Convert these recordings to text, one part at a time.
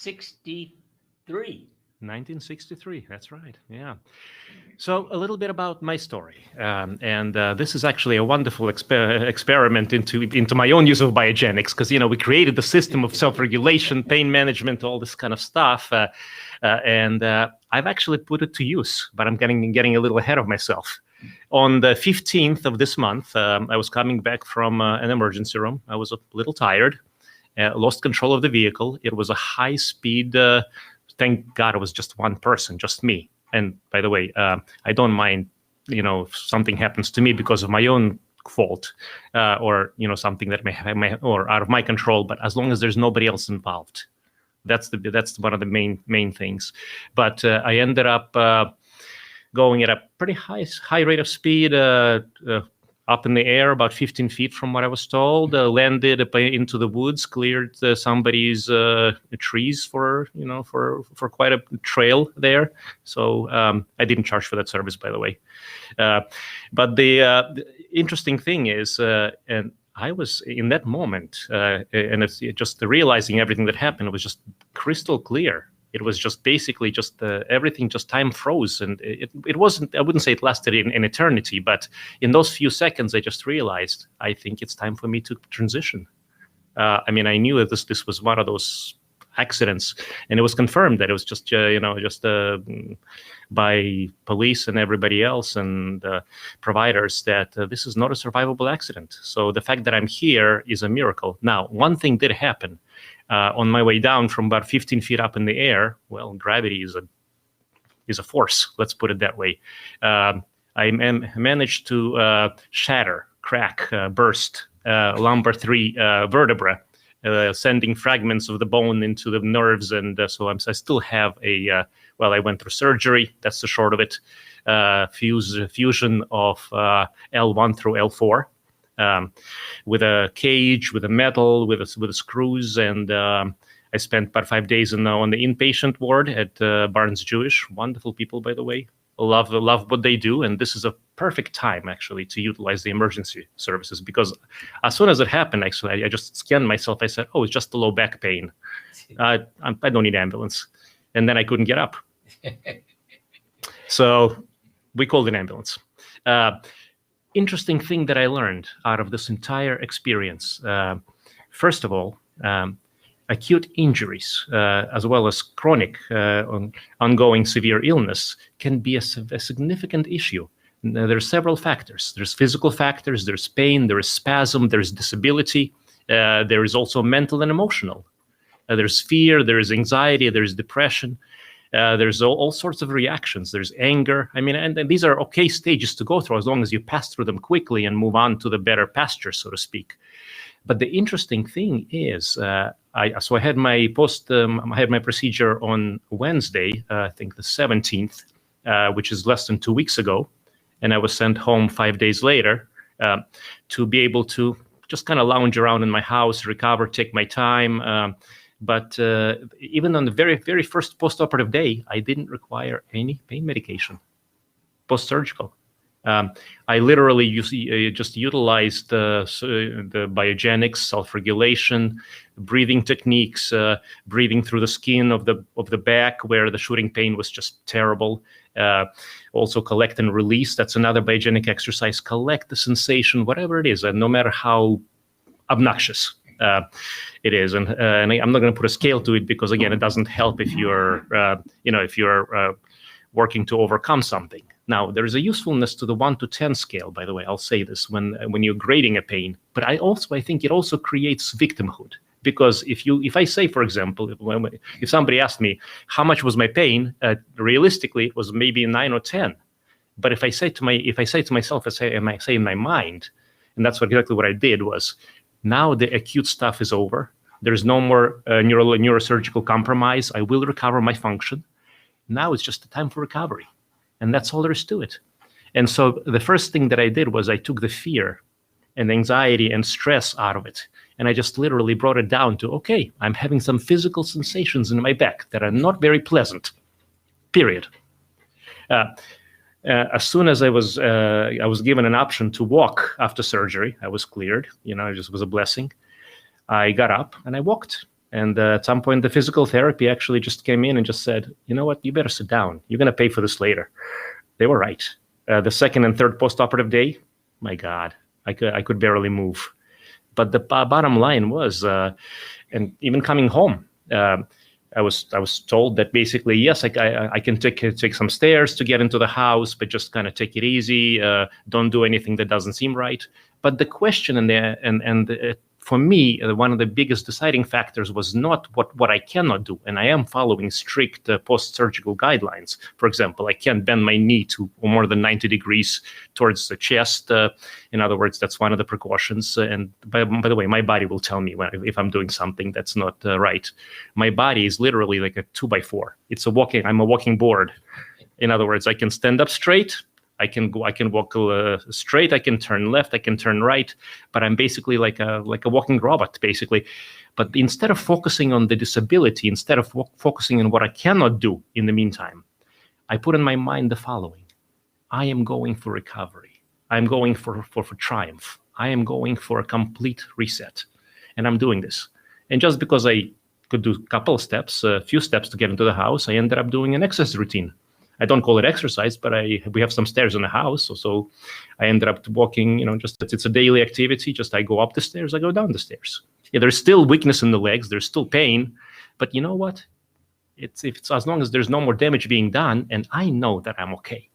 1963. 1963, that's right, yeah. So a little bit about my story, and this is actually a wonderful experiment into my own use of biogenics, because we created the system of self-regulation, pain management, all this kind of stuff, and I've actually put it to use, but I'm getting a little ahead of myself. On the 15th of this month, I was coming back from an emergency room. I was a little tired, lost control of the vehicle. It was a high-speed. Thank God it was just one person, just me. And by the way, I don't mind, if something happens to me because of my own fault, or something that may or out of my control. But as long as there's nobody else involved, that's one of the main things. But I ended up going at a pretty high rate of speed, up in the air, about 15 feet from what I was told, landed into the woods, cleared somebody's trees for quite a trail there. So I didn't charge for that service, by the way. But the interesting thing is, and I was in that moment, and it's just realizing everything that happened, it was just crystal clear. It was just basically just everything, just time froze. And it wasn't, I wouldn't say it lasted in eternity, but in those few seconds, I just realized, I think it's time for me to transition. I knew that this was one of those accidents, and it was confirmed that it was just, by police and everybody else and providers that this is not a survivable accident. So the fact that I'm here is a miracle. Now, one thing did happen. On my way down from about 15 feet up in the air, well, gravity is a force, let's put it that way. I managed to crack, burst lumbar 3 vertebra, sending fragments of the bone into the nerves. And so I still have I went through surgery, that's the short of it, fusion of L1 through L4. With a cage, with a metal, with screws, and I spent about 5 days on the inpatient ward at Barnes Jewish. Wonderful people, by the way. Love what they do, and this is a perfect time actually to utilize the emergency services, because as soon as it happened, actually, I just scanned myself. I said, "Oh, it's just a low back pain. I don't need ambulance," and then I couldn't get up. So we called an ambulance. Interesting thing that I learned out of this entire experience. First of all, acute injuries, as well as chronic ongoing severe illness, can be a significant issue. There are several factors. There's physical factors, there's pain, there is spasm, there's disability. There is also mental and emotional. There's fear, there's anxiety, there's depression. There's all sorts of reactions. There's anger. And these are okay stages to go through as long as you pass through them quickly and move on to the better pasture, so to speak. But the interesting thing is, I had my procedure on Wednesday, I think the 17th, which is less than 2 weeks ago, and I was sent home 5 days later to be able to just kind of lounge around in my house, recover, take my time. But even on the very, very first post-operative day, I didn't require any pain medication, post-surgical. I literally just utilized the biogenics, self-regulation, breathing techniques, breathing through the skin of the back where the shooting pain was just terrible. Also collect and release. That's another biogenic exercise. Collect the sensation, whatever it is, and no matter how obnoxious it is. And I'm not going to put a scale to it because, again, it doesn't help if you're working to overcome something. Now, there is a usefulness to the 1 to 10 scale, by the way. I'll say this when you're grading a pain. But I think it also creates victimhood. Because if I say, for example, if somebody asked me how much was my pain, realistically it was maybe 9 or 10. But if I say to myself, I say in my mind, and that's exactly what I did was, now the acute stuff is over. There's no more neurosurgical compromise. I will recover my function. Now it's just the time for recovery. And that's all there is to it. And so the first thing that I did was I took the fear and anxiety and stress out of it. And I just literally brought it down to, okay, I'm having some physical sensations in my back that are not very pleasant, period. As soon as I was given an option to walk after surgery, I was cleared. It just was a blessing. I got up and I walked. And at some point, the physical therapy actually just came in and just said, you know what, you better sit down. You're going to pay for this later. They were right. The second and third postoperative day, my God, I could barely move. But the bottom line was, and even coming home, I was told that basically, yes, I can take some stairs to get into the house, but just kind of take it easy. Don't do anything that doesn't seem right. But the question for me, one of the biggest deciding factors was not what I cannot do. And I am following strict post-surgical guidelines. For example, I can't bend my knee to more than 90 degrees towards the chest. In other words, that's one of the precautions. And by the way, my body will tell me if I'm doing something that's not right. My body is literally like a 2x4. I'm a walking board. In other words, I can stand up straight. I can walk straight. I can turn left. I can turn right. But I'm basically like a walking robot, basically. But instead of focusing on the disability, instead of focusing on what I cannot do in the meantime, I put in my mind the following: I am going for recovery. I'm going for triumph. I am going for a complete reset, and I'm doing this. And just because I could do a few steps to get into the house, I ended up doing an exercise routine. I don't call it exercise, but we have some stairs in the house. So I ended up walking, it's a daily activity. Just I go up the stairs, I go down the stairs. Yeah, there's still weakness in the legs. There's still pain. But you know what? It's as long as there's no more damage being done, and I know that I'm okay.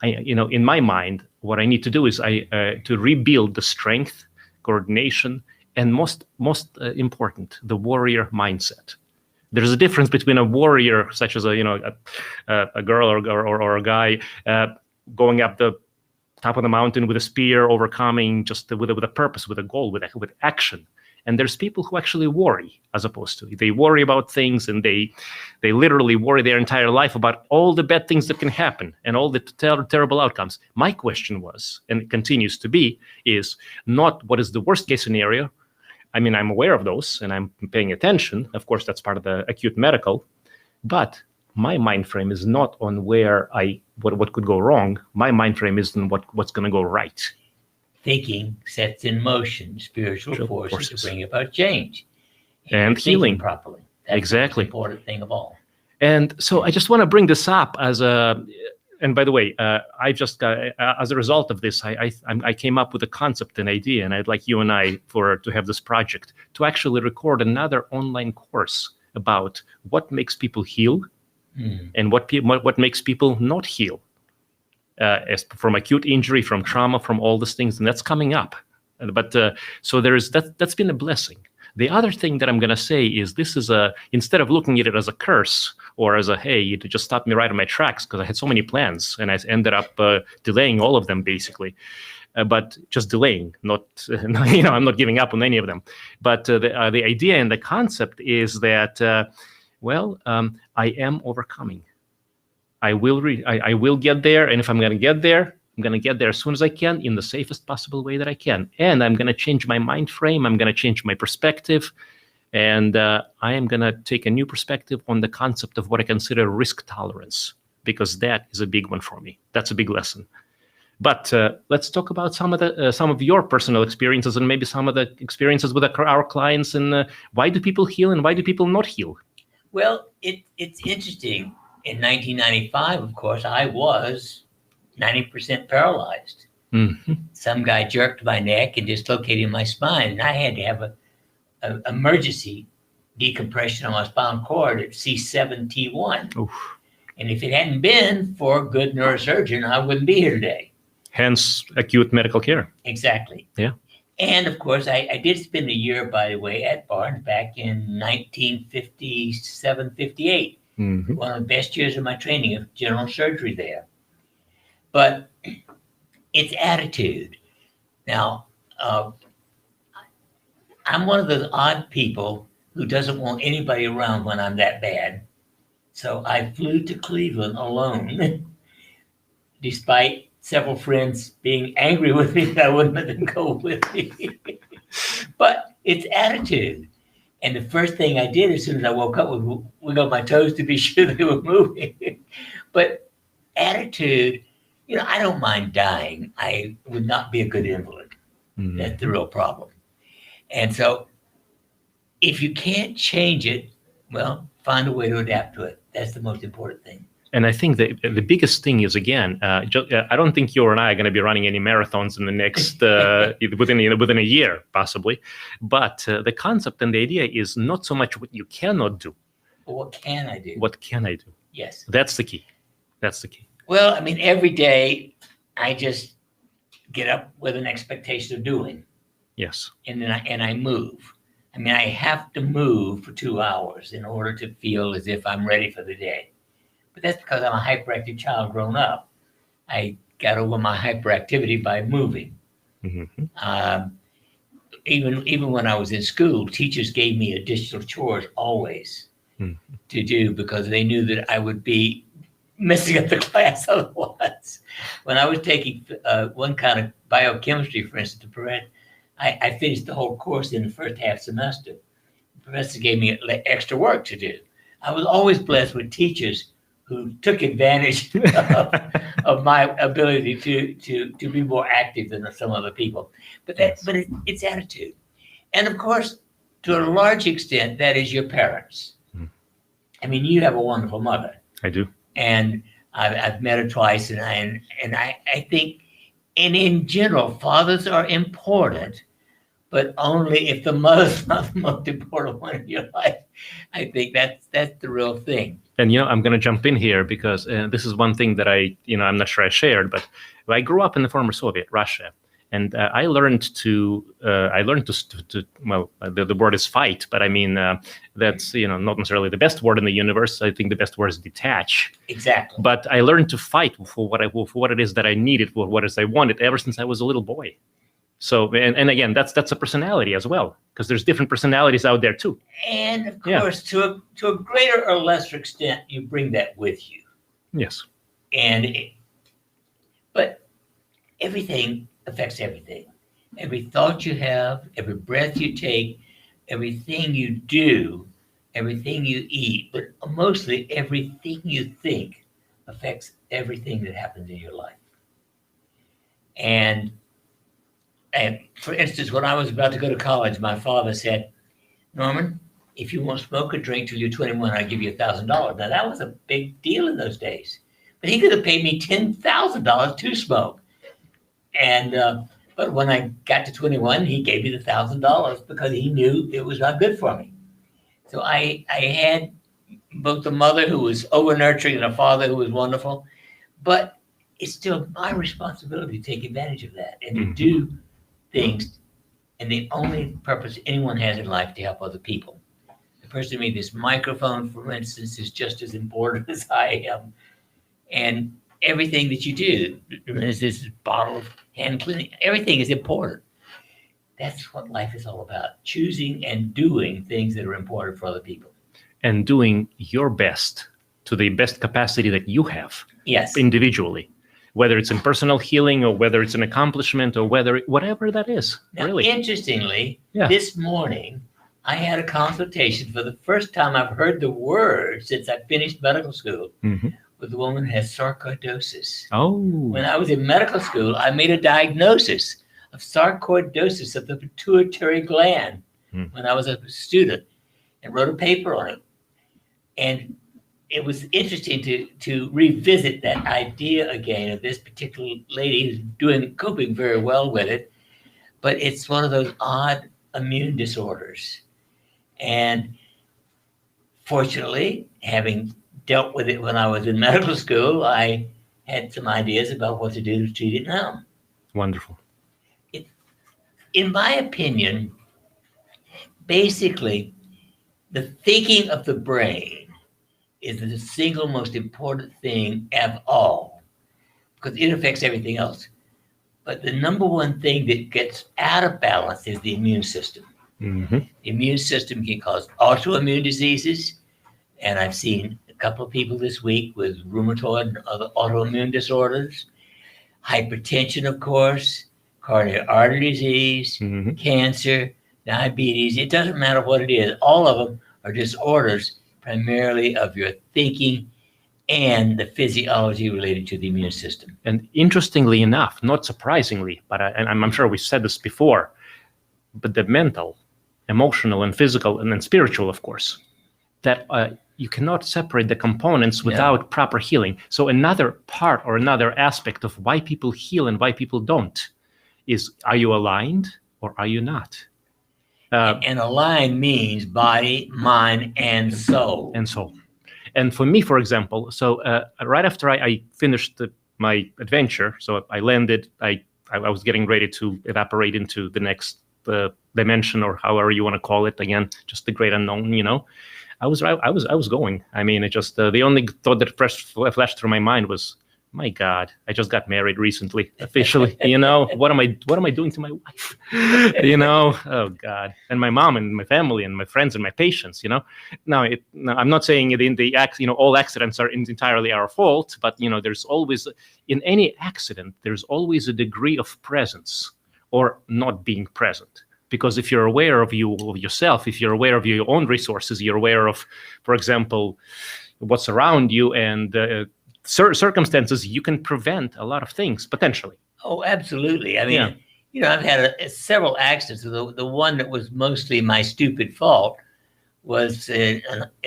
In my mind, what I need to do is to rebuild the strength, coordination, and most important, the warrior mindset. There's a difference between a warrior, such as a girl or a guy going up the top of the mountain with a spear, overcoming just with a purpose, with a goal, with action. And there's people who actually worry, as opposed to they worry about things, and they literally worry their entire life about all the bad things that can happen and all the terrible outcomes. My question was, and it continues to be, is not what is the worst case scenario. I mean, I'm aware of those and I'm paying attention. Of course, that's part of the acute medical. But my mind frame is not on what could go wrong. My mind frame is on what's going to go right. Thinking sets in motion spiritual forces to bring about change and healing properly. That's exactly the most important thing of all. And so I just want to bring this up and by the way, I just as a result of this, I came up with a concept, an idea, and I'd like you and I to have this project to actually record another online course about what makes people heal and what makes people not heal, as from acute injury, from trauma, from all these things, and that's coming up. But so that's been a blessing. The other thing that I'm going to say is this is instead of looking at it as a curse or as hey, you just stopped me right in my tracks because I had so many plans and I ended up delaying all of them basically. But just delaying, I'm not giving up on any of them. But the idea and the concept is that, I am overcoming. I will get there, and if I'm going to get there, I'm going to get there as soon as I can in the safest possible way that I can. And I'm going to change my mind frame. I'm going to change my perspective. And I am going to take a new perspective on the concept of what I consider risk tolerance, because that is a big one for me. That's a big lesson. But let's talk about some of your personal experiences and maybe some of the experiences with our clients. And why do people heal and why do people not heal? Well, it's interesting. In 1995, of course, I was 90% paralyzed. Mm-hmm. Some guy jerked my neck and dislocated my spine, and I had to have an emergency decompression on my spinal cord at C7T1. Oof. And if it hadn't been for a good neurosurgeon, I wouldn't be here today. Hence, acute medical care. Exactly. Yeah. And of course, I did spend a year, by the way, at Barnes back in 1957, 58. Mm-hmm. One of the best years of my training of general surgery there. But it's attitude. Now, I'm one of those odd people who doesn't want anybody around when I'm that bad. So I flew to Cleveland alone, despite several friends being angry with me that I wouldn't let them go with me. But it's attitude. And the first thing I did as soon as I woke up was wiggle my toes to be sure they were moving. But attitude, I don't mind dying. I would not be a good invalid. Mm-hmm. That's the real problem. And so if you can't change it, well, find a way to adapt to it. That's the most important thing. And I think the biggest thing is, again, I don't think you and I are going to be running any marathons in the next within a year, possibly. But the concept and the idea is not so much what you cannot do. But what can I do? What can I do? Yes. That's the key. That's the key. Well, I mean, every day I just get up with an expectation of doing. Yes. And then I move. I mean, I have to move for 2 hours in order to feel as if I'm ready for the day. But that's because I'm a hyperactive child grown up. I got over my hyperactivity by moving. Mm-hmm. Even when I was in school, teachers gave me additional chores always to do because they knew that I would be messing up the class otherwise. When I was taking one kind of biochemistry, for instance, to prevent, I finished the whole course in the first half semester. The professor gave me extra work to do. I was always blessed with teachers who took advantage of my ability to be more active than some other people. But it's attitude. And of course, to a large extent, that is your parents. I mean, you have a wonderful mother. I do. And I've met her twice, and I think, and in general, fathers are important, but only if the mother's not the most important one in your life. I think that's the real thing. And, I'm going to jump in here because this is one thing that I'm not sure I shared, but I grew up in the former Soviet Russia. And I learned to well, the word is fight, but I mean, that's, not necessarily the best word in the universe. I think the best word is detach. Exactly. But I learned to fight for what it is that I needed, for what it is I wanted ever since I was a little boy. So, and again, that's a personality as well, because there's different personalities out there too. And of course, to a greater or lesser extent, you bring that with you. Yes. But everything affects everything. Every thought you have, every breath you take, everything you do, everything you eat, but mostly everything you think affects everything that happens in your life. And for instance, when I was about to go to college, my father said, Norman, if you won't smoke or drink till you're 21, I'll give you $1,000. Now, that was a big deal in those days. But he could have paid me $10,000 to smoke. And but when I got to 21, he gave me the $1,000 because he knew it was not good for me. So I had both a mother who was over-nurturing and a father who was wonderful. But it's still my responsibility to take advantage of that and to do things. And the only purpose anyone has in life to help other people. The person who made this microphone, for instance, is just as important as I am. And everything that you do, there's this bottle of hand cleaning, everything is important. That's what life is all about, choosing and doing things that are important for other people. And doing your best to the best capacity that you have. Yes. Individually. Whether it's in personal healing or whether it's an accomplishment or whatever that is. Now, really. Interestingly, this morning, I had a consultation for the first time I've heard the word since I finished medical school with a woman who has sarcoidosis. Oh. When I was in medical school, I made a diagnosis of sarcoidosis of the pituitary gland when I was a student and wrote a paper on it. And it was interesting to revisit that idea again of this particular lady who's coping very well with it, but it's one of those odd immune disorders. And fortunately, having dealt with it when I was in medical school, I had some ideas about what to do to treat it now. Wonderful. In my opinion, basically, the thinking of the brain is the single most important thing of all, because it affects everything else. But the number one thing that gets out of balance is the immune system. The immune system can cause autoimmune diseases, and I've seen a couple of people this week with rheumatoid and other autoimmune disorders, hypertension, of course, coronary artery disease, cancer, diabetes. It doesn't matter what it is. All of them are disorders primarily of your thinking and the physiology related to the immune system. And interestingly enough, not surprisingly, but I'm sure we've said this before, but the mental emotional and physical, and then spiritual, of course, that you cannot separate the components without proper healing. So another part or another aspect of why people heal and why people don't is, are you aligned or are you not? And aligned means body, mind, and soul. And soul. And for me, for example, so right after I finished my adventure, so I landed, I was getting ready to evaporate into the next dimension, or however you want to call it, again, just the great unknown, you know. I was going. I mean, it just the only thought that flashed through my mind was, my God, I just got married recently, officially. You know, what am I doing to my wife? You know, oh God, and my mom and my family and my friends and my patients. You know, now I'm not saying all accidents are entirely our fault, but you know, there's always, in any accident, there's always a degree of presence or not being present. Because if you're aware of yourself, if you're aware of your own resources, you're aware of, for example, what's around you and circumstances, you can prevent a lot of things potentially. Oh, absolutely. I mean, you know, I've had several accidents. The one that was mostly my stupid fault was in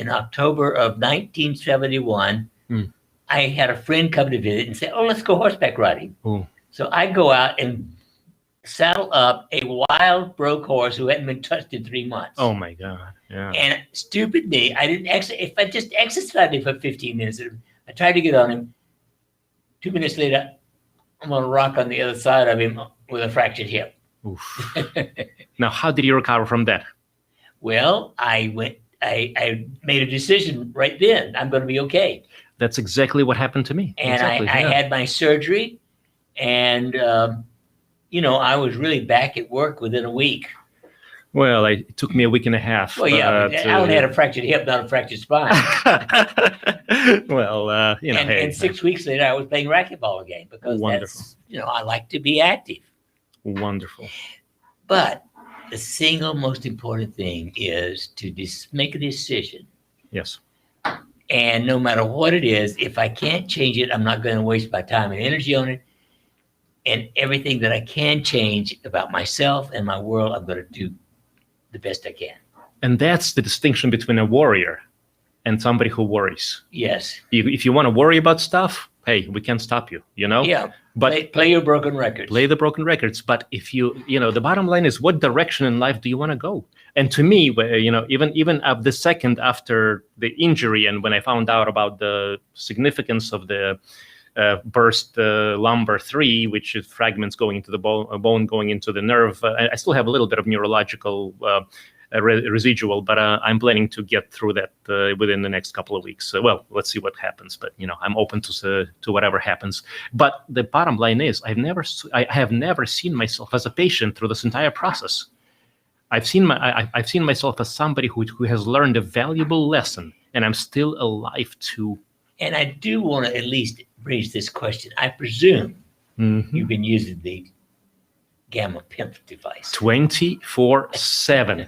October of 1971. I had a friend come to visit and say, "Oh, let's go horseback riding." Ooh. So I go out and saddle up a wild broke horse who hadn't been touched in 3 months. Oh my God! Yeah. And stupid me, I didn't if I just exercised him for 15 minutes. I tried to get on him. 2 minutes later, I'm on a rock on the other side of him with a fractured hip. Oof. Now, how did you recover from that? Well, I made a decision right then. I'm going to be okay. That's exactly what happened to me. And exactly, I had my surgery, and you know, I was really back at work within a week. Well, it took me a week and a half. Well, yeah, Alan had a fractured hip, not a fractured spine. Well, you know, and 6 weeks later, I was playing racquetball again because I like to be active. Wonderful. But the single most important thing is to make a decision. Yes. And no matter what it is, if I can't change it, I'm not going to waste my time and energy on it. And everything that I can change about myself and my world, I'm going to do the best I can. And that's the distinction between a warrior and somebody who worries. Yes. If you want to worry about stuff, hey, we can't stop you, you know? Yeah. But play your broken records. Play the broken records. But if the bottom line is, what direction in life do you want to go? And to me, you know, even at the second after the injury, and when I found out about the significance of the burst lumbar 3, which is fragments going into the bone going into the nerve. I still have a little bit of neurological residual, but I'm planning to get through that within the next couple of weeks. Well, let's see what happens. But you know, I'm open to whatever happens. But the bottom line is, I have never seen myself as a patient through this entire process. I've seen myself as somebody who has learned a valuable lesson, and I'm still alive to. And I do want to at least raise this question. I presume you've been using the Gamma PIMP device 24/7.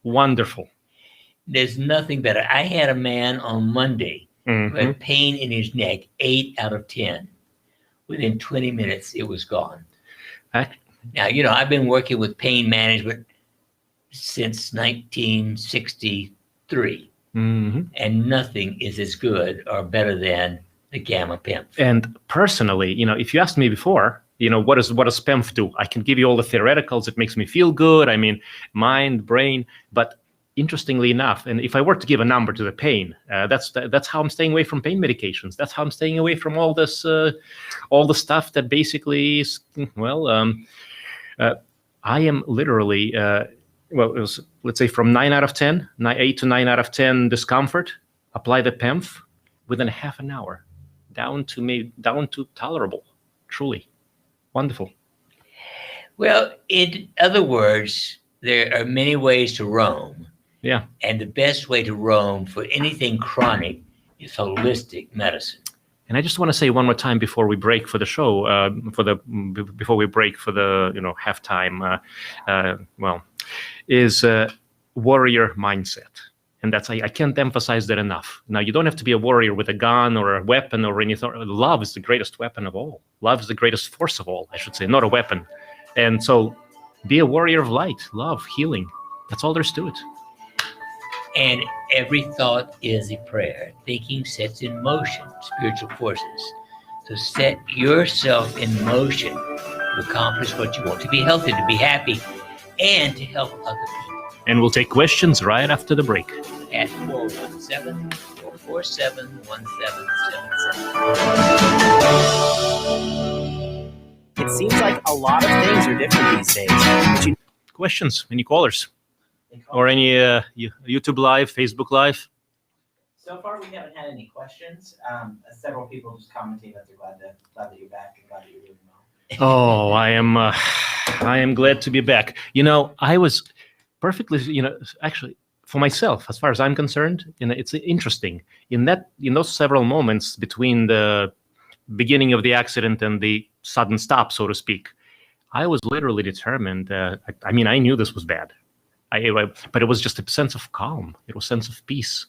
Wonderful. There's nothing better. I had a man on Monday who had pain in his neck, 8 out of 10. Within 20 minutes, it was gone. Now, you know, I've been working with pain management since 1963. And nothing is as good or better than the Gamma PIMP. And personally, you know, if you asked me before, you know, what does PIMP do? I can give you all the theoreticals. It makes me feel good. I mean, mind, brain. But interestingly enough, and if I were to give a number to the pain, that's how I'm staying away from pain medications. That's how I'm staying away from all this, all the stuff that basically is, I am literally. Well, it was, let's say, from 8 to 9 out of 10 discomfort, apply the PEMF within a half an hour, down to tolerable. Truly wonderful. Well, in other words, there are many ways to roam. Yeah. And the best way to roam for anything chronic is holistic medicine. And I just want to say one more time before we break for the show, before we break for the halftime, is warrior mindset. And that's, I can't emphasize that enough. Now, you don't have to be a warrior with a gun or a weapon or anything. Love is the greatest weapon of all. Love is the greatest force of all, I should say, not a weapon. And so be a warrior of light, love, healing. That's all there's to it. And every thought is a prayer. Thinking sets in motion spiritual forces. So set yourself in motion to accomplish what you want, to be healthy, to be happy, and to help other people. And we'll take questions right after the break. At 417-447-1777. It seems like a lot of things are different these days. But Questions? Any callers? Or any YouTube Live, Facebook Live? so far, we haven't had any questions. Several people just commenting that they're glad that you're back and glad that you're doing well. Oh, I am glad to be back. I was perfectly, actually, for myself, as far as I'm concerned, it's interesting. In those several moments between the beginning of the accident and the sudden stop, so to speak, I was literally determined. I knew this was bad. But it was just a sense of calm. It was a sense of peace.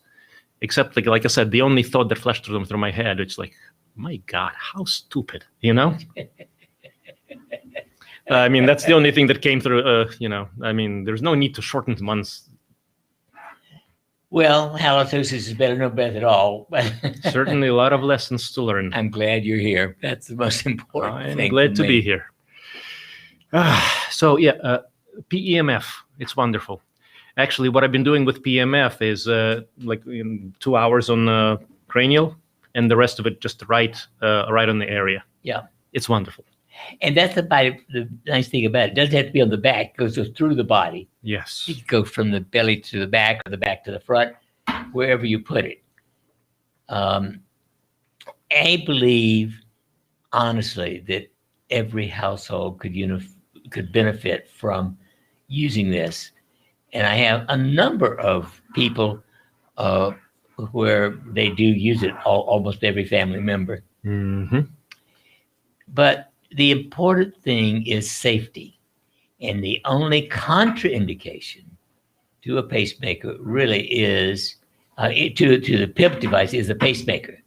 Except, like I said, the only thought that flashed through my head, it's like, my God, how stupid, That's the only thing that came through, there's no need to shorten months. Well, halitosis is better, no breath at all. Certainly a lot of lessons to learn. I'm glad you're here. That's the most important thing. I'm glad to be here. PEMF, it's wonderful. Actually, what I've been doing with PEMF is 2 hours on cranial, and the rest of it just right on the area. Yeah. It's wonderful. And that's the nice thing about it. It doesn't have to be on the back. It goes through the body. Yes. You can go from the belly to the back or the back to the front, wherever you put it. I believe, honestly, that every household could benefit from using this. And I have a number of people where they do use it, almost every family member. Mm-hmm. But the important thing is safety. And the only contraindication to a pacemaker really is, to the PIP device, is a pacemaker.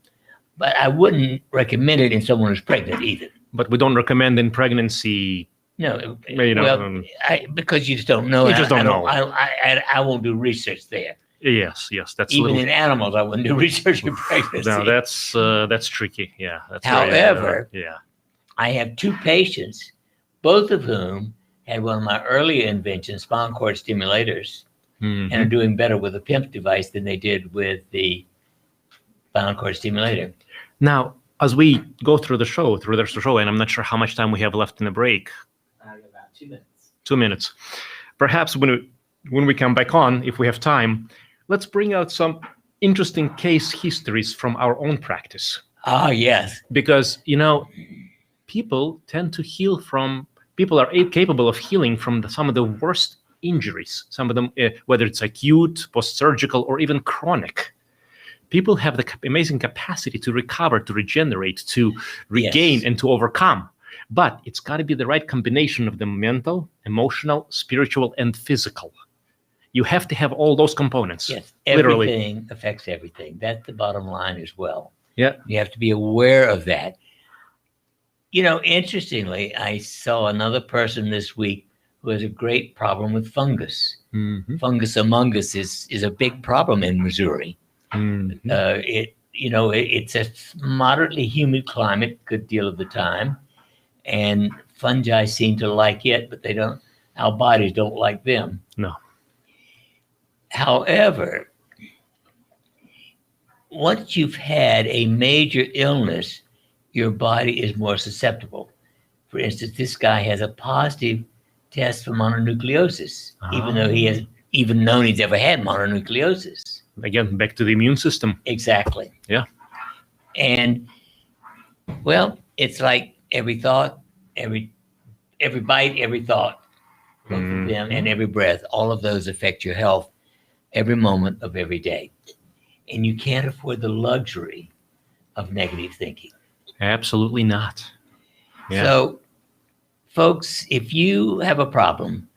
But I wouldn't recommend it in someone who's pregnant either. But we don't recommend in pregnancy. No, because you just don't know. You just don't know. I won't do research there. Yes, that's even in animals. I wouldn't do research in pregnancy. No, that's tricky. Yeah. However, I have two patients, both of whom had one of my earlier inventions, spinal cord stimulators, and are doing better with a PIMP device than they did with the spinal cord stimulator. Now, as we go through the show, and I'm not sure how much time we have left in the break. About 2 minutes. 2 minutes. Perhaps when we come back on, if we have time, let's bring out some interesting case histories from our own practice. Ah, yes. Because, people tend to heal from, people are capable of healing from some of the worst injuries, some of them, whether it's acute, post-surgical, or even chronic. People have the amazing capacity to recover, to regenerate, to regain, and to overcome. But it's got to be the right combination of the mental, emotional, spiritual, and physical. You have to have all those components. Yes, literally. Everything affects everything. That's the bottom line as well. Yeah. You have to be aware of that. Interestingly, I saw another person this week who has a great problem with fungus. Mm-hmm. Fungus among us is a big problem in Missouri. Mm-hmm. It's a moderately humid climate, good deal of the time. And fungi seem to like it, but our bodies don't like them. No. However, once you've had a major illness, your body is more susceptible. For instance, this guy has a positive test for mononucleosis, even though he hasn't even known he's ever had mononucleosis. Again, back to the immune system. Exactly. Yeah. And, well, it's like every thought, every bite, every thought, both of them, and every breath, all of those affect your health every moment of every day. And you can't afford the luxury of negative thinking. Absolutely not. Yeah. So, folks, if you have a problem,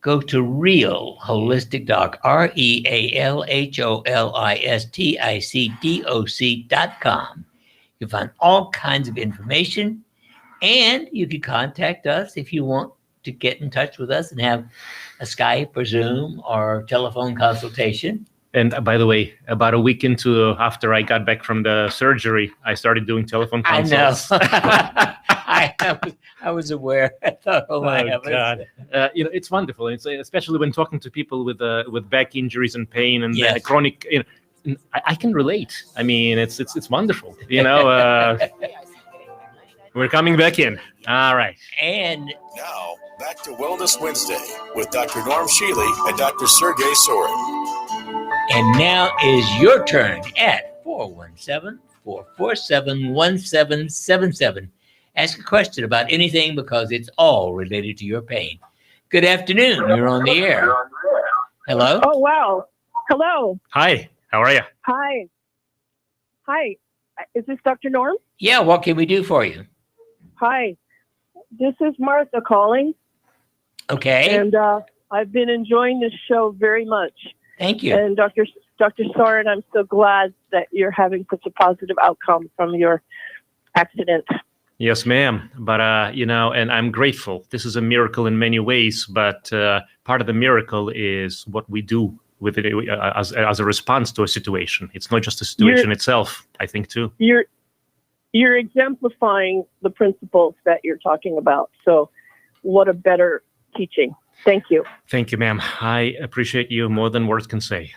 go to Real Holistic Doc, RealHolisticDoc.com. You'll find all kinds of information, and you can contact us if you want to get in touch with us and have a Skype or Zoom or telephone consultation. And by the way, about a week after I got back from the surgery, I started doing telephone consults. I know. I was aware. I thought, oh my heavens. God. It's wonderful. It's especially when talking to people with back injuries and pain and Yes. chronic. I can relate. I mean, it's wonderful. We're coming back in. All right. And Now, back to Wellness Wednesday with Dr. Norm Shealy and Dr. Sergey Sorin. And now is your turn at 417-447-1777. Ask a question about anything because it's all related to your pain. Good afternoon. You're on the air. Hello? Oh, wow. Hello. Hi. How are you? Hi. Hi. Is this Dr. Norm? Yeah, what can we do for you? Hi. This is Martha calling, Okay. and I've been enjoying this show very much. Thank you. And Dr. Sorin, I'm so glad that you're having such a positive outcome from your accident. Yes, ma'am. But, and I'm grateful. This is a miracle in many ways, but part of the miracle is what we do with it as a response to a situation. It's not just the situation itself, I think, too. You're exemplifying the principles that you're talking about. So what a better teaching. Thank you. Thank you, ma'am. I appreciate you more than words can say.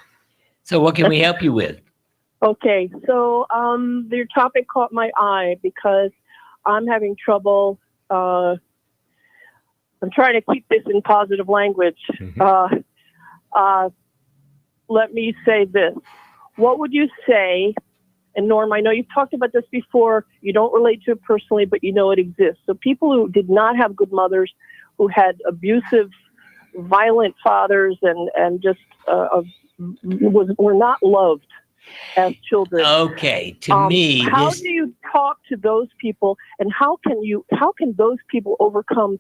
So what can we help you with? Okay, so your topic caught my eye because I'm having trouble. I'm trying to keep this in positive language. Mm-hmm. Let me say this. What would you say, and Norm, I know you've talked about this before. You don't relate to it personally, but you know it exists. So people who did not have good mothers, who had abusive, violent fathers, and just were not loved as children. Okay, to me, how do you talk to those people, and how can those people overcome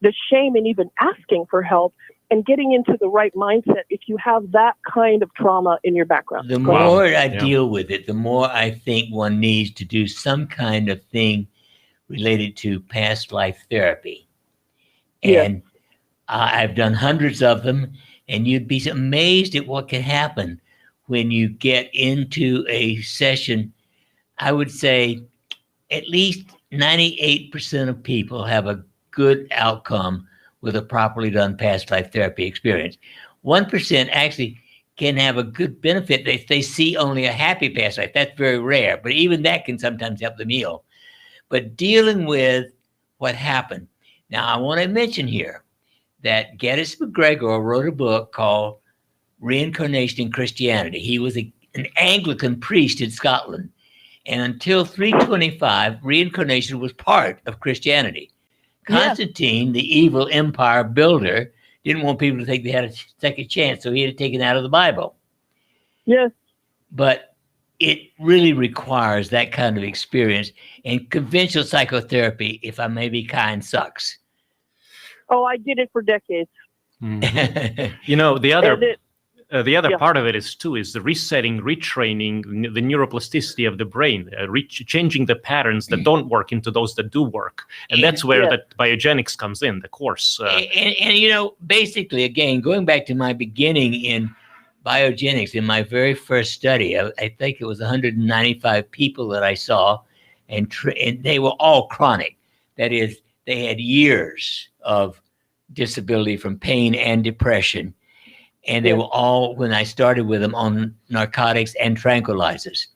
the shame in even asking for help and getting into the right mindset if you have that kind of trauma in your background? the more I deal with it, the more I think one needs to do some kind of thing related to past life therapy. And I've done hundreds of them, and you'd be amazed at what can happen when you get into a session. I would say at least 98% of people have a good outcome with a properly done past life therapy experience. 1% actually can have a good benefit if they see only a happy past life. That's very rare, but even that can sometimes help them heal. But dealing with what happened. Now, I want to mention here that Geddes McGregor wrote a book called Reincarnation in Christianity. He was an Anglican priest in Scotland. And until 325, reincarnation was part of Christianity. Constantine, the evil empire builder, didn't want people to think they had a second chance, so he had it taken out of the Bible. Yes. But it really requires that kind of experience. And conventional psychotherapy, if I may be kind, sucks. Oh, I did it for decades. The other part of it is the resetting, retraining the neuroplasticity of the brain, changing the patterns that don't work into those that do work. And that's where the biogenics comes in, the course. And basically, again, going back to my beginning in biogenics, in my very first study, I think it was 195 people that I saw, and they were all chronic. That is, they had years of disability from pain and depression. And they were all, when I started with them, on narcotics and tranquilizers.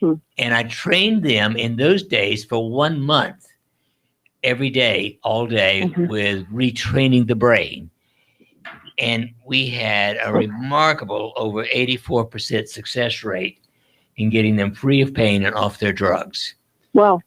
And I trained them in those days for 1 month, every day, all day, with retraining the brain. And we had a remarkable over 84% success rate in getting them free of pain and off their drugs. Wow.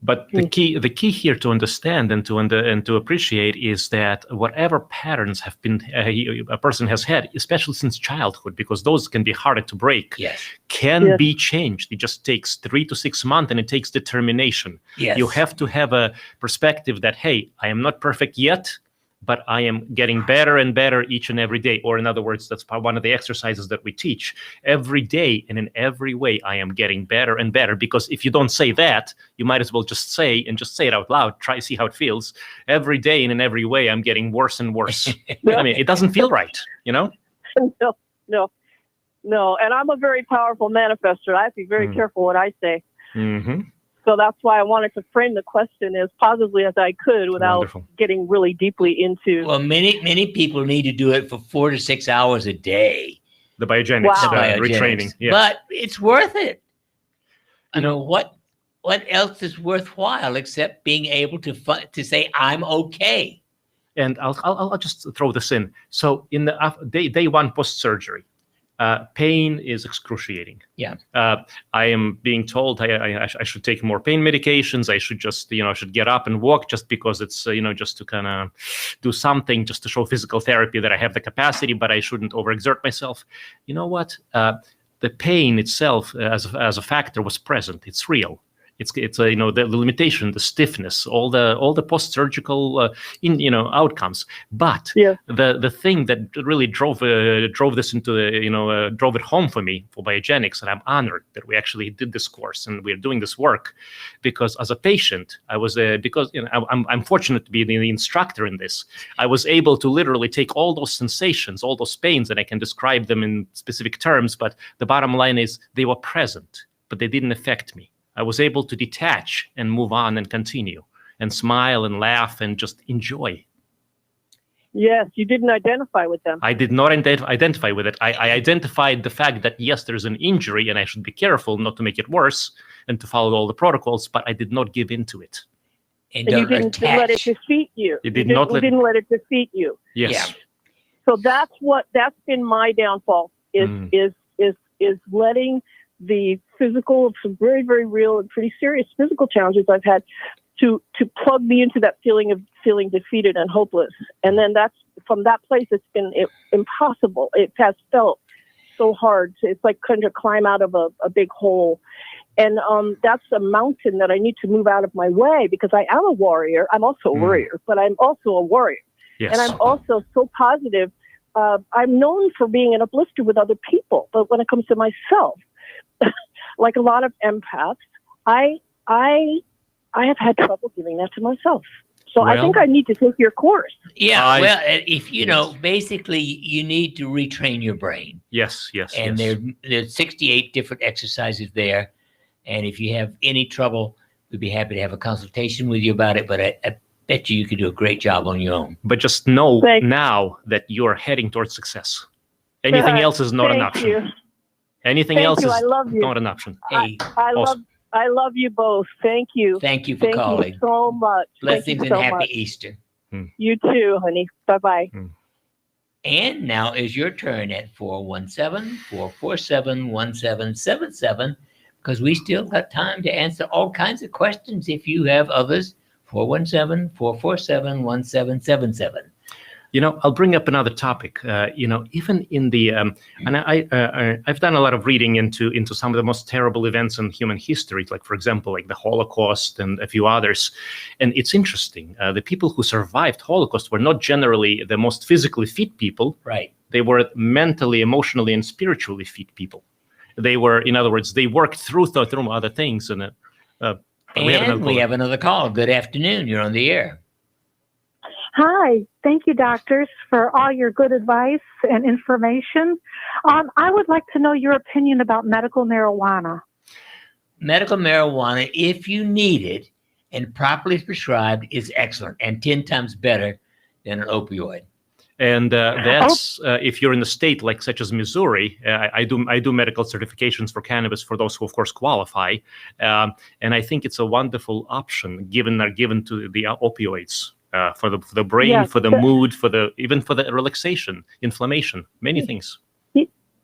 But the key here to understand and to appreciate is that whatever patterns have been a person has had, especially since childhood, because those can be harder to break, can be changed. It just takes 3 to 6 months, and it takes determination. You have to have a perspective that, hey, I am not perfect yet, but I am getting better and better each and every day. Or in other words, that's one of the exercises that we teach. Every day and in every way, I am getting better and better. Because if you don't say that, you might as well just say it out loud. Try see how it feels. Every day and in every way, I'm getting worse and worse. I mean, it doesn't feel right, you know? No. And I'm a very powerful manifester. I have to be very careful what I say. Mm-hmm. So that's why I wanted to frame the question as positively as I could without getting really deeply into. Well, many people need to do it for 4 to 6 hours a day. The biogenics, Wow. retraining. Yeah. But it's worth it. You know, what else is worthwhile except being able to say, I'm okay? And I'll just throw this in. So in the day one post-surgery, pain is excruciating. Yeah. I am being told I should take more pain medications. I should just, I should get up and walk just because it's, just to kind of do something, just to show physical therapy that I have the capacity, but I shouldn't overexert myself. You know what? The pain itself as a factor was present. It's real. It's the limitation, the stiffness, all the post-surgical outcomes. But the thing that really drove this into drove it home for me for biogenics, and I'm honored that we actually did this course and we're doing this work, because as a patient, I was because I'm fortunate to be the instructor in this. I was able to literally take all those sensations, all those pains, and I can describe them in specific terms. But the bottom line is they were present, but they didn't affect me. I was able to detach and move on and continue and smile and laugh and just enjoy. Yes, you didn't identify with them. I did not identify with it. I identified the fact that, yes, there's an injury and I should be careful not to make it worse and to follow all the protocols, but I did not give into it. And you didn't let it defeat you. You didn't let it defeat you. Yes. Yeah. So that's been my downfall is letting the some very, very real and pretty serious physical challenges I've had to plug me into that feeling of feeling defeated and hopeless. And then from that place, it's been impossible. It has felt so hard. It's like trying to climb out of a big hole. And that's a mountain that I need to move out of my way, because I am a warrior. I'm also a warrior, but I'm also a warrior. Yes. And I'm also so positive. I'm known for being an uplifter with other people, but when it comes to myself, like a lot of empaths, I have had trouble giving that to myself. So I think I need to take your course. Yeah, if basically you need to retrain your brain. Yes. And there's 68 different exercises there. And if you have any trouble, we'd be happy to have a consultation with you about it. But I bet you could do a great job on your own. But just know now that you're heading towards success. Anything else is not an option. You. Anything else is not an option. Hey, I love you both. Thank you. Thank you for calling. Thank you so much. Blessings and happy Easter. You too, honey. Bye-bye. And now is your turn at 417-447-1777, because we still have time to answer all kinds of questions if you have others. 417-447-1777. I'll bring up another topic. Even in the and I've done a lot of reading into some of the most terrible events in human history, like, for example, like the Holocaust and a few others. And it's interesting. The people who survived Holocaust were not generally the most physically fit people. Right. They were mentally, emotionally, and spiritually fit people. They were, in other words, they worked through other things. And we have another call. Good afternoon. You're on the air. Hi. Thank you, doctors, for all your good advice and information. I would like to know your opinion about medical marijuana. Medical marijuana, if you need it and properly prescribed, is excellent and 10 times better than an opioid. And that's if you're in a state like such as Missouri. I do medical certifications for cannabis for those who, of course, qualify. And I think it's a wonderful option given to the opioids. For the brain, for the mood, even for the relaxation, inflammation, many things.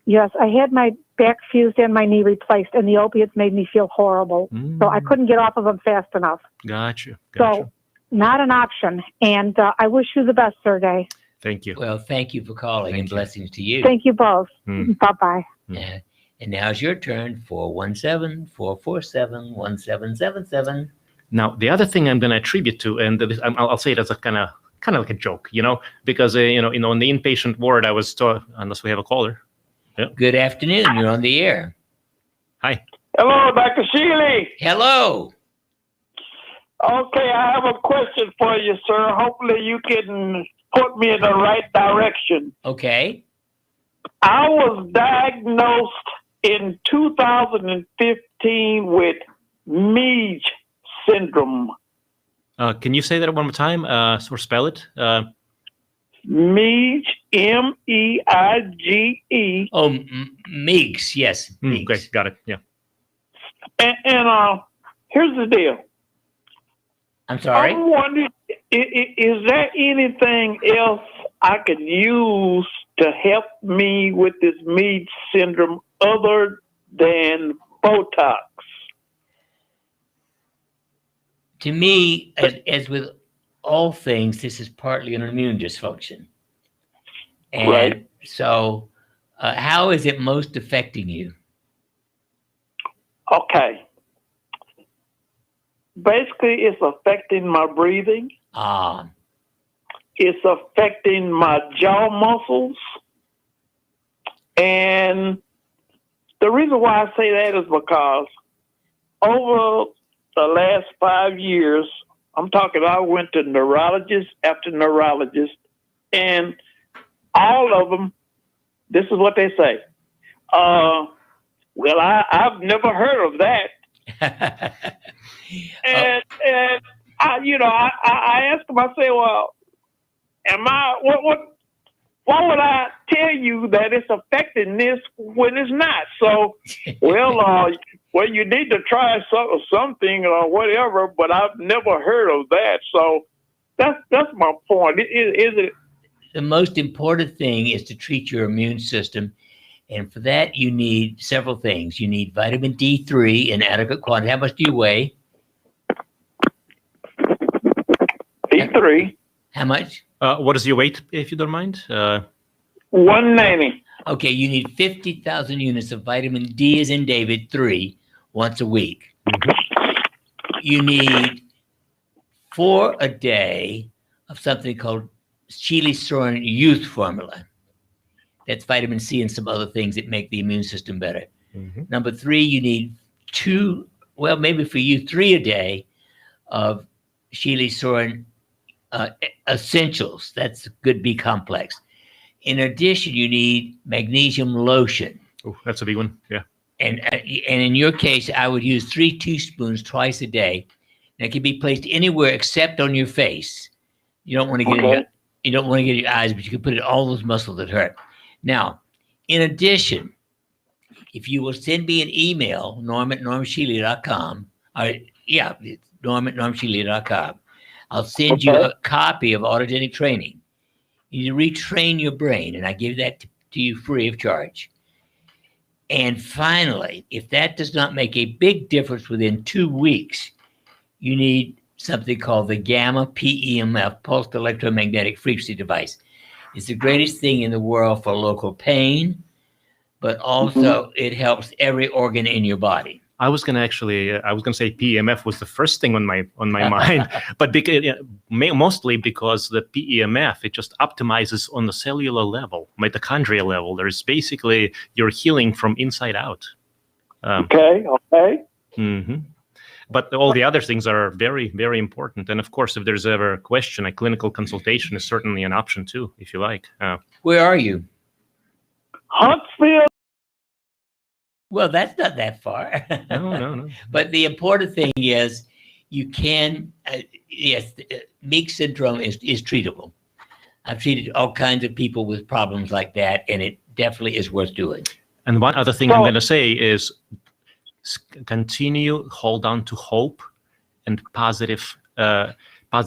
Yes, I had my back fused and my knee replaced, and the opiates made me feel horrible. So I couldn't get off of them fast enough. Gotcha. So not an option. And I wish you the best, Sergey. Thank you. Well, thank you for calling, and blessings to you. Thank you both. Bye-bye. And now it's your turn, 417-447-1777. Now, the other thing I'm going to attribute to, and I'll say it as a kind of kind of like a joke, because on the inpatient ward, I was taught, unless we have a caller. Yeah. Good afternoon. You're on the air. Hi. Hello, Dr. Shealy. Hello. Okay, I have a question for you, sir. Hopefully you can put me in the right direction. Okay. I was diagnosed in 2015 with Meige syndrome. Can you say that one more time or spell it? Meige, M-E-I-G-E. Oh, Meigs. Yes. Meigs. Okay, got it. Yeah. And here's the deal. I'm sorry? I'm wondering, is there anything else I could use to help me with this Meige syndrome other than Botox? To me, as with all things, this is partly an immune dysfunction. And Right. so how is it most affecting you? Okay. Basically, it's affecting my breathing. It's affecting my jaw muscles. And the reason why I say that is because over the last 5 years, I'm talking, I went to neurologist after neurologist, and all of them, this is what they say. Well, I've never heard of that. And I asked him, I say, well, why would I tell you that it's affecting this when it's not? So, well, you need to try something or whatever, but I've never heard of that. So that's my point. Is it? The most important thing is to treat your immune system. And for that, you need several things. You need vitamin D3 in adequate quantity. How much do you weigh? D3. How much? What is your weight, if you don't mind? 190. Okay, you need 50,000 units of vitamin D as in David 3 once a week. Mm-hmm. You need 4 a day of something called Shealy-Sorin Youth Formula. That's vitamin C and some other things that make the immune system better. Mm-hmm. Number 3, you need 2, well, maybe for you 3 a day of Shealy-Sorin Essentials. That's good B complex. In addition, you need magnesium lotion. Oh, that's a big one. Yeah. And in your case, I would use 3 teaspoons twice a day. And it can be placed anywhere except on your face. You don't want to get Okay. you don't want to get your eyes, but you can put it all those muscles that hurt. Now, in addition, if you will send me an email, norm@normshealy.com, norm@normshealy.com, I'll send you a copy of autogenic training. You need to retrain your brain, and I give that to you free of charge. And finally, if that does not make a big difference within 2 weeks, you need something called the gamma PEMF, pulsed electromagnetic frequency device. It's the greatest thing in the world for local pain, but also it helps every organ in your body. I was gonna say PEMF was the first thing on my mind, but mostly because the PEMF, it just optimizes on the cellular level, mitochondrial level. There's basically you're healing from inside out. Okay. Mm-hmm. But all the other things are very, very important. And of course, if there's ever a question, a clinical consultation is certainly an option too, if you like. Where are you? Huntsville. Well, that's not that far. No. But the important thing is you can, Meige syndrome is treatable. I've treated all kinds of people with problems like that, and it definitely is worth doing. And one other thing I'm going to say is continue, hold on to hope and positive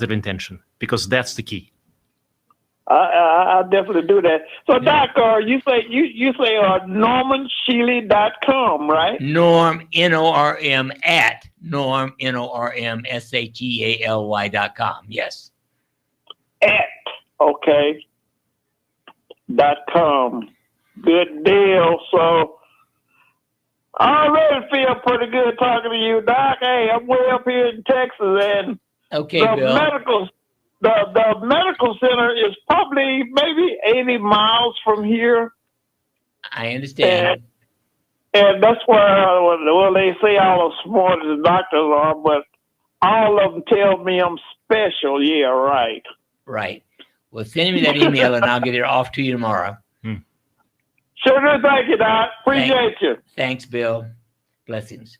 intention, because that's the key. I'll definitely do that. So, Doc, you say normanshealy.com, right? Norm, N-O-R-M, at Norm, NORMSHEALY.com. Yes. Okay. .com. Good deal. So, I already feel pretty good talking to you, Doc. Hey, I'm way up here in Texas, and Okay, the Bill. the medical center is probably maybe 80 miles from here. I understand. And that's where, well, they say all as smart as the doctors are, but all of them tell me I'm special. Yeah, right. Right. Well, send me that email and I'll get it off to you tomorrow. Sure do. Thank you, Doc. Appreciate you. Thanks, Bill. Blessings.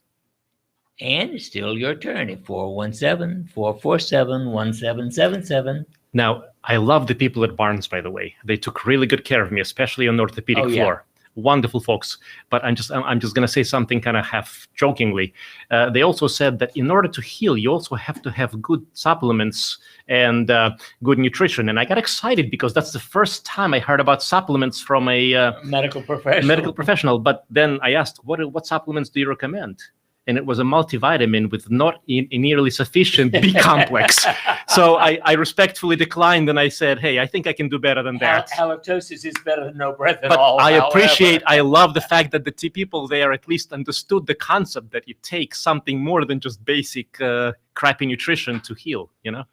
And it's still your turn at 417-447-1777. Now, I love the people at Barnes, by the way. They took really good care of me, especially on the orthopedic floor. Wonderful folks. But I'm just going to say something kind of half jokingly. They also said that in order to heal, you also have to have good supplements and good nutrition. And I got excited because that's the first time I heard about supplements from a medical professional. But then I asked, what supplements do you recommend? And it was a multivitamin with not nearly sufficient B complex. So I respectfully declined and I said, hey, I think I can do better than that. Halitosis is better than no breath at but all. I love the fact that the people there at least understood the concept that it takes something more than just basic crappy nutrition to heal, you know?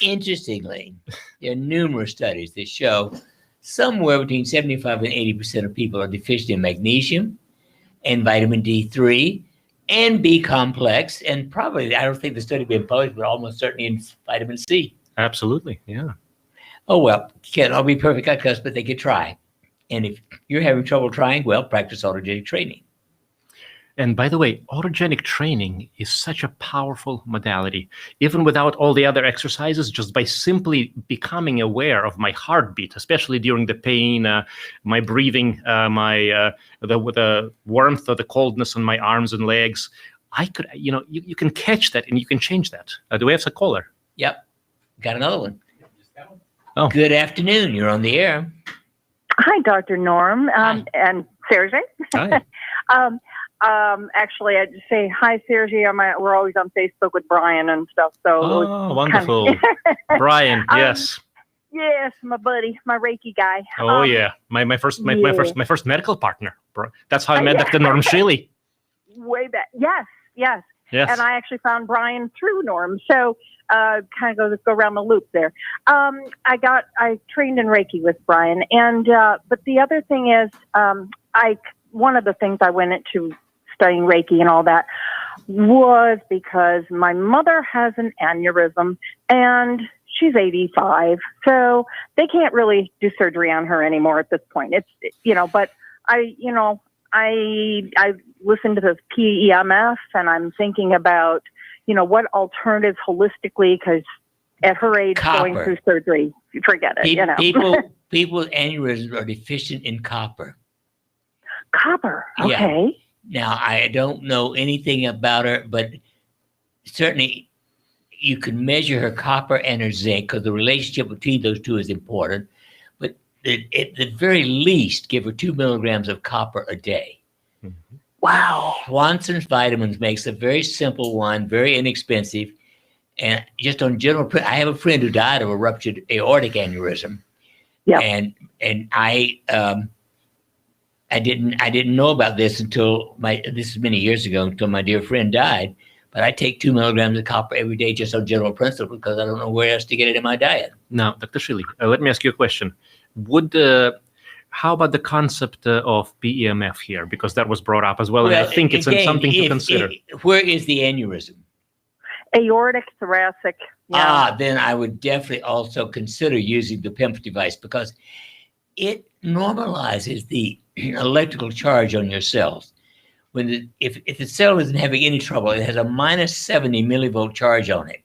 Interestingly, there are numerous studies that show somewhere between 75 and 80% of people are deficient in magnesium and vitamin D3 and B complex, and probably, I don't think the study been published, but almost certainly in vitamin C. Absolutely, yeah. Oh, well, can't all be perfect outcomes, but they could try. And if you're having trouble trying, well, practice autogenic training. And by the way, autogenic training is such a powerful modality. Even without all the other exercises, just by simply becoming aware of my heartbeat, especially during the pain, my breathing, the warmth or the coldness on my arms and legs, I could, you can catch that and you can change that. Do we have a caller? Yep. Got another one. Oh. Good afternoon. You're on the air. Hi, Dr. Norm, Hi. and Sergey. Hi. Actually, I'd say hi, Sergey. We're always on Facebook with Brian and stuff. So Oh, wonderful. Brian, yes. Yes, my buddy, my Reiki guy. Oh yeah, my first medical partner. That's how I met Yeah. Dr. Norm Shealy. Way back. Yes. Yes. And I actually found Brian through Norm. So kind of go around the loop there. I trained in Reiki with Brian, and but the other thing is, one of the things I went into studying Reiki and all that was because my mother has an aneurysm and she's 85. So they can't really do surgery on her anymore at this point. But I listened to this PEMF and I'm thinking about, what alternatives holistically, because at her age, going through surgery, forget it, People with aneurysms are deficient in copper. Copper. Okay. Yeah. Now, I don't know anything about her, but certainly you can measure her copper and her zinc because the relationship between those two is important. But at the very least, give her 2 milligrams of copper a day. Mm-hmm. Wow. Swanson's Vitamins makes a very simple one, very inexpensive. And just on general, I have a friend who died of a ruptured aortic aneurysm. Yeah. And I didn't know about this until this is many years ago, until my dear friend died. But I take 2 milligrams of copper every day just on general principle because I don't know where else to get it in my diet. Now, Dr. Shealy, let me ask you a question. How about the concept of PEMF here? Because that was brought up as well, and I think it's something to consider. Where is the aneurysm? Aortic, thoracic. Yeah. Then I would definitely also consider using the PEMF device because it normalizes the electrical charge on your cells. If the cell isn't having any trouble, it has a minus 70 millivolt charge on it.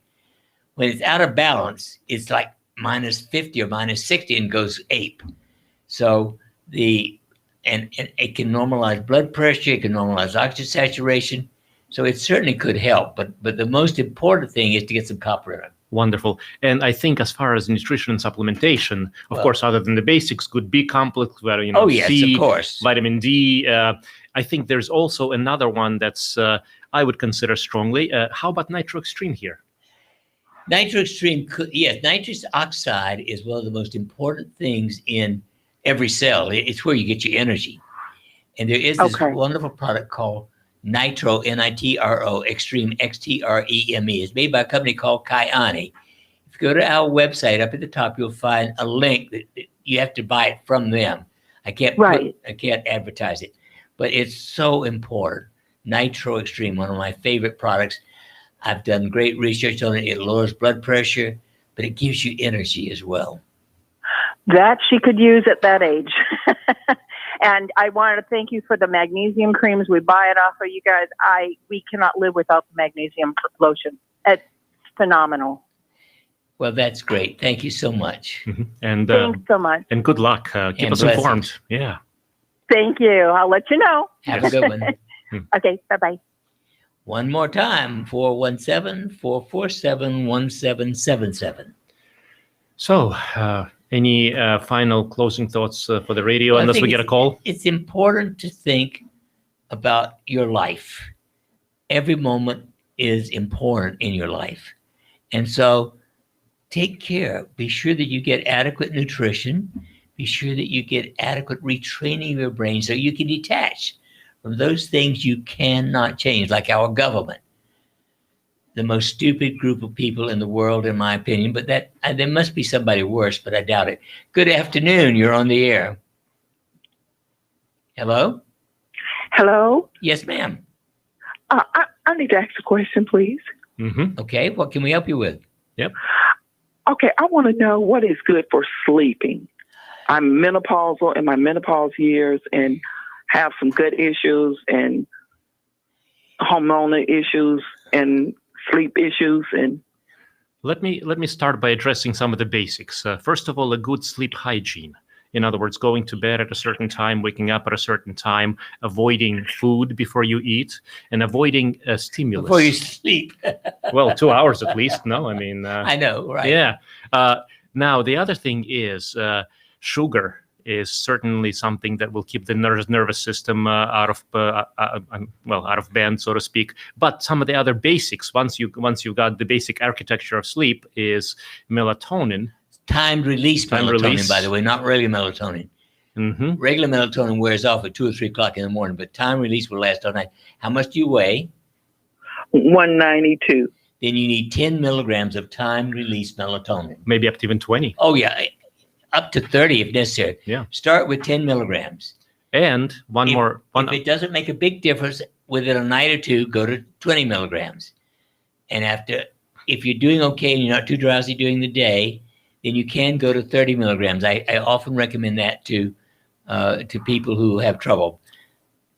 When it's out of balance, it's like minus 50 or minus 60 and goes ape. So and it can normalize blood pressure, it can normalize oxygen saturation. So it certainly could help, but the most important thing is to get some copper in it. Wonderful. And I think as far as nutrition and supplementation, of course, other than the basics, good B complex, where, C, of course. Vitamin D. I think there's also another one that's I would consider strongly. How about Nitro Extreme here? Nitro Extreme, nitrous oxide is one of the most important things in every cell. It's where you get your energy. And there is this wonderful product called Nitro, Nitro Extreme, Xtreme. It's made by a company called Kyani. you go to our website, up at the top, you'll find a link that you have to buy it from them. I can't advertise it, but it's so important. Nitro Extreme, one of my favorite products. I've done great research on it. It lowers blood pressure, but it gives you energy as well. That she could use at that age. And I wanted to thank you for the magnesium creams. We buy it off of you guys. We cannot live without the magnesium lotion. It's phenomenal. Well, that's great. Thank you so much. Mm-hmm. And thanks so much. And good luck. Keep us informed. Yeah. Thank you. I'll let you know. Have a good one. Okay. Bye-bye. One more time, 417-447-1777. So, any final closing thoughts for the radio, unless we get a call? It's important to think about your life. Every moment is important in your life. And so take care. Be sure that you get adequate nutrition. Be sure that you get adequate retraining of your brain so you can detach from those things you cannot change, like our government. The most stupid group of people in the world, in my opinion, but there must be somebody worse, but I doubt it. Good afternoon. You're on the air. Hello? Hello? Yes, ma'am. I need to ask a question, please. Mm-hmm. Okay, what can we help you with? Yep. Okay, I want to know what is good for sleeping. I'm menopausal in my menopause years and have some gut issues and hormonal issues and sleep issues. And let me start by addressing some of the basics. First of all, a good sleep hygiene. In other words, going to bed at a certain time, waking up at a certain time, avoiding food before you eat, and avoiding stimulus. Before you sleep. Well, 2 hours at least. No, I mean. I know, right? Yeah. Now, the other thing is sugar is certainly something that will keep the nervous system out of band, so to speak. But some of the other basics, once you've got the basic architecture of sleep, is melatonin. Timed release melatonin, by the way, not regular melatonin. Mm-hmm. Regular melatonin wears off at 2 or 3 o'clock in the morning, but time release will last all night. How much do you weigh? 192. Then you need 10 milligrams of time release melatonin. Maybe up to even 20. Oh, yeah. Up to 30 if necessary. Yeah. Start with 10 milligrams. And if it doesn't make a big difference within a night or two, go to 20 milligrams. And if you're doing okay and you're not too drowsy during the day, then you can go to 30 milligrams. I often recommend that to people who have trouble.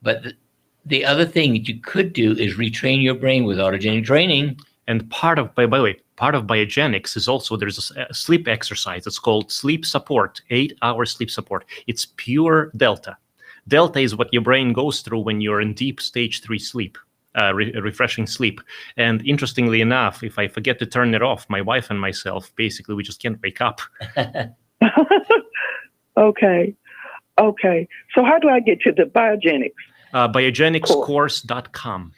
But the other thing that you could do is retrain your brain with autogenic training. And by the way, part of biogenics is also there's a sleep exercise. It's called sleep support, 8-hour sleep support. It's pure delta. Delta is what your brain goes through when you're in deep stage 3 sleep, refreshing sleep. And interestingly enough, if I forget to turn it off, my wife and myself, basically, we just can't wake up. Okay. So how do I get to the biogenics? Biogenicscourse.com.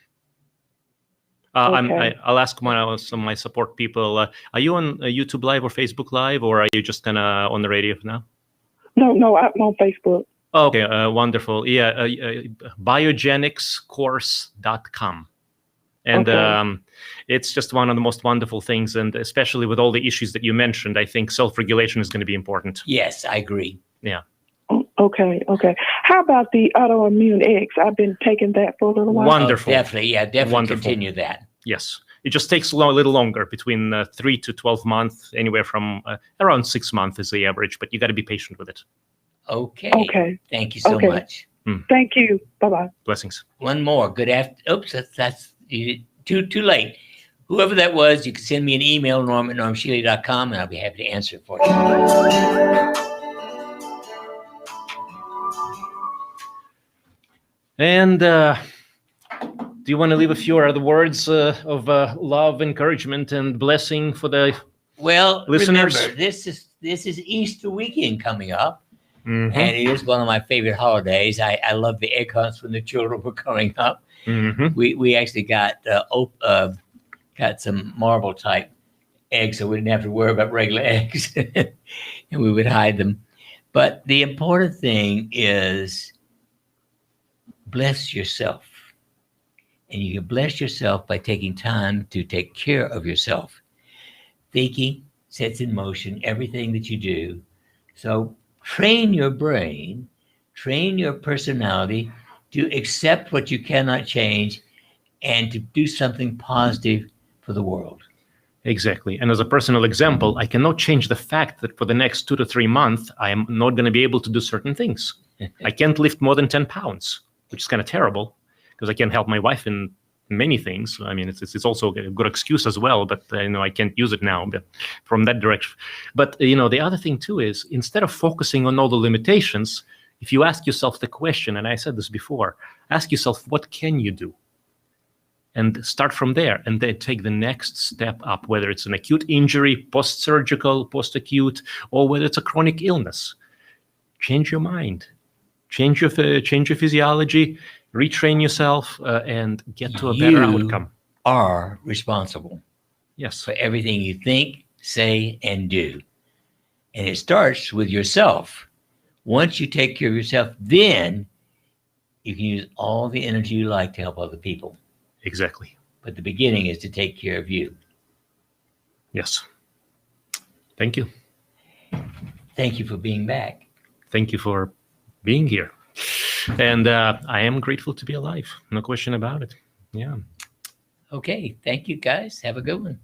Okay. I'll ask some of my support people. Are you on YouTube Live or Facebook Live, or are you just kind of on the radio for now? No, I'm on Facebook. Okay, wonderful. Yeah, biogenicscourse.com. And it's just one of the most wonderful things. And especially with all the issues that you mentioned, I think self-regulation is going to be important. Yes, I agree. Yeah. Okay. How about the autoimmune eggs? I've been taking that for a little while. Wonderful. Oh, definitely Wonderful. Continue that. Yes. It just takes a little longer, between 3 to 12 months, anywhere from around 6 months is the average, but you got to be patient with it. Okay. Thank you so much. Thank you. Bye-bye. Blessings. One more. Good afternoon. Oops, that's too late. Whoever that was, you can send me an email, norm@normshealy.com, and I'll be happy to answer it for you. And do you want to leave a few other words of love, encouragement, and blessing for the listeners? Remember, this is Easter weekend coming up, Mm-hmm. and it is one of my favorite holidays. I love the egg hunts when the children were coming up. Mm-hmm. We actually got some marble type eggs, so we didn't have to worry about regular eggs, and we would hide them. But the important thing is bless yourself. And you can bless yourself by taking time to take care of yourself. Thinking, sets in motion everything that you do. So train your brain, train your personality to accept what you cannot change and to do something positive for the world. Exactly. And as a personal example, I cannot change the fact that for the next 2 to 3 months, I am not going to be able to do certain things. I can't lift more than 10 pounds, which is kind of terrible because I can't help my wife in many things. I mean, it's also a good excuse as well, but I can't use it now but from that direction. But the other thing too is, instead of focusing on all the limitations, if you ask yourself the question, and I said this before, ask yourself, what can you do? And start from there, and then take the next step up, whether it's an acute injury, post-surgical, post-acute, or whether it's a chronic illness. Change your mind, change your physiology, retrain yourself, and get to a better outcome. You are responsible. Yes. For everything you think, say, and do. And it starts with yourself. Once you take care of yourself, then you can use all the energy you like to help other people. Exactly. But the beginning is to take care of you. Yes. Thank you. Thank you for being back. Thank you for being here. And I am grateful to be alive. No question about it. Yeah. Okay. Thank you, guys. Have a good one.